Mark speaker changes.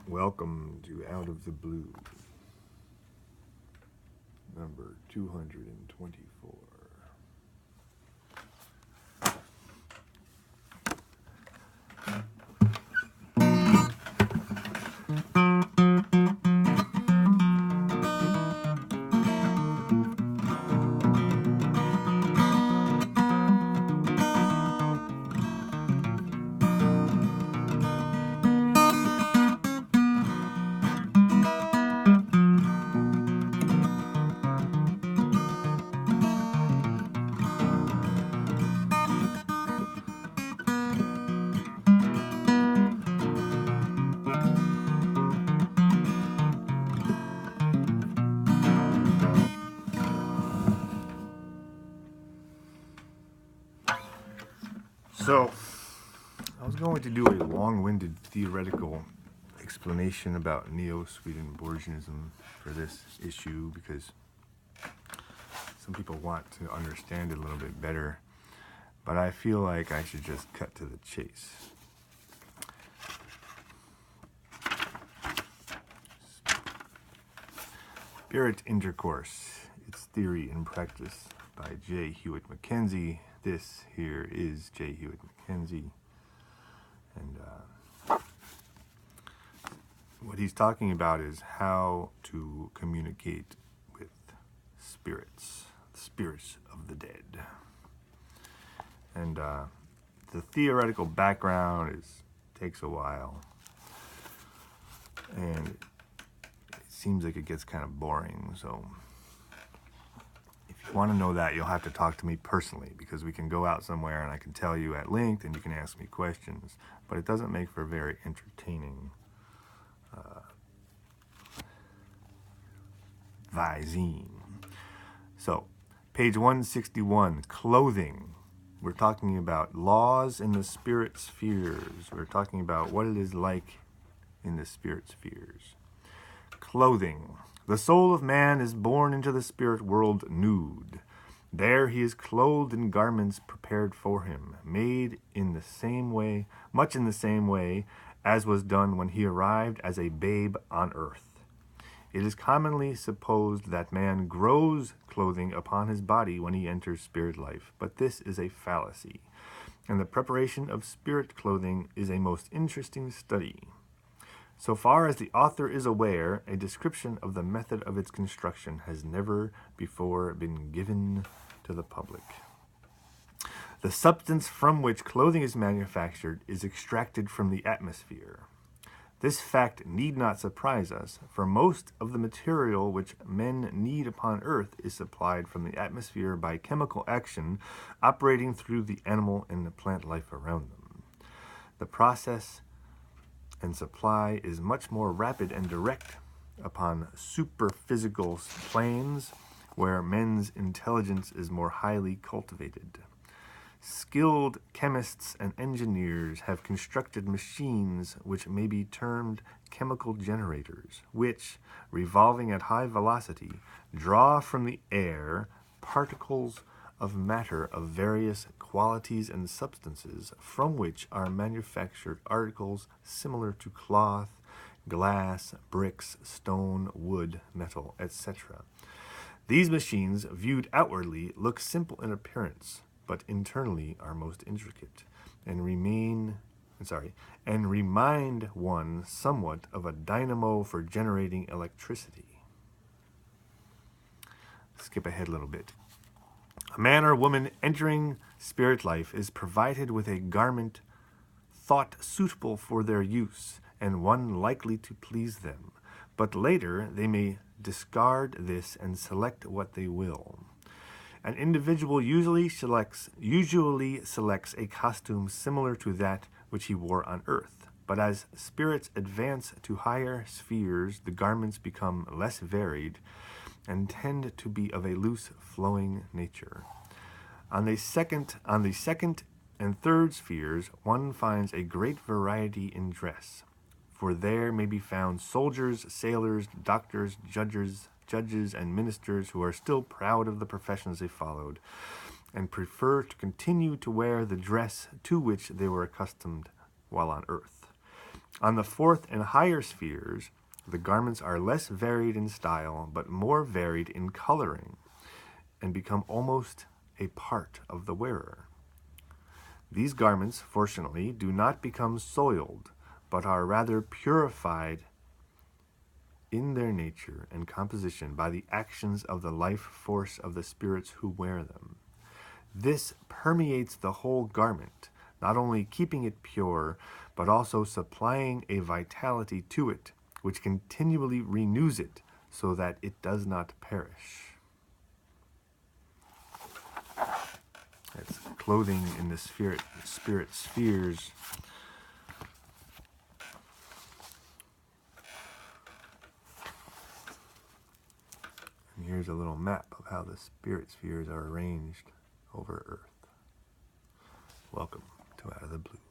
Speaker 1: Welcome to Out of the Blue, number 224. So, I was going to do a long-winded theoretical explanation about Neo-Swedenborgianism for this issue because some people want to understand it a little bit better, but I feel like I should just cut to the chase. Spirit Intercourse, Its Theory and Practice by J. Hewatt McKenzie. This here is J. Hewatt McKenzie. And what he's talking about is how to communicate with spirits, the spirits of the dead. And the theoretical background takes a while. And it seems like it gets kind of boring, so if you want to know that, you'll have to talk to me personally, because we can go out somewhere and I can tell you at length and you can ask me questions, but it doesn't make for a very entertaining Visine. So, page 161, clothing. We're talking about laws in the spirit spheres. We're talking about what it is like in the spirit spheres. Clothing. The soul of man is born into the spirit world nude. There he is clothed in garments prepared for him, made in the same way, much in the same way as was done when he arrived as a babe on earth. It is commonly supposed that man grows clothing upon his body when he enters spirit life, but this is a fallacy, and the preparation of spirit clothing is a most interesting study. So far as the author is aware, a description of the method of its construction has never before been given to the public. The substance from which clothing is manufactured is extracted from the atmosphere. This fact need not surprise us, for most of the material which men need upon earth is supplied from the atmosphere by chemical action operating through the animal and the plant life around them. The process and supply is much more rapid and direct upon superphysical planes where men's intelligence is more highly cultivated. Skilled chemists and engineers have constructed machines which may be termed chemical generators, which, revolving at high velocity, draw from the air particles of matter of various qualities and substances, from which are manufactured articles similar to cloth, glass, bricks, stone, wood, metal, etc. These machines, viewed outwardly, look simple in appearance, but internally are most intricate, and remind one somewhat of a dynamo for generating electricity. Skip ahead a little bit. A man or woman entering spirit life is provided with a garment thought suitable for their use, and one likely to please them, but later they may discard this and select what they will. An individual usually selects a costume similar to that which he wore on earth, but as spirits advance to higher spheres, the garments become less varied and tend to be of a loose, flowing nature. On the second and third spheres, one finds a great variety in dress, for there may be found soldiers, sailors, doctors, judges, and ministers who are still proud of the professions they followed, and prefer to continue to wear the dress to which they were accustomed while on earth. On the fourth and higher spheres, the garments are less varied in style, but more varied in coloring, and become almost a part of the wearer. These garments, fortunately, do not become soiled, but are rather purified in their nature and composition by the actions of the life force of the spirits who wear them. This permeates the whole garment, not only keeping it pure, but also supplying a vitality to it, which continually renews it so that it does not perish. That's clothing in the spirit spheres. And here's a little map of how the spirit spheres are arranged over Earth. Welcome to Out of the Blue.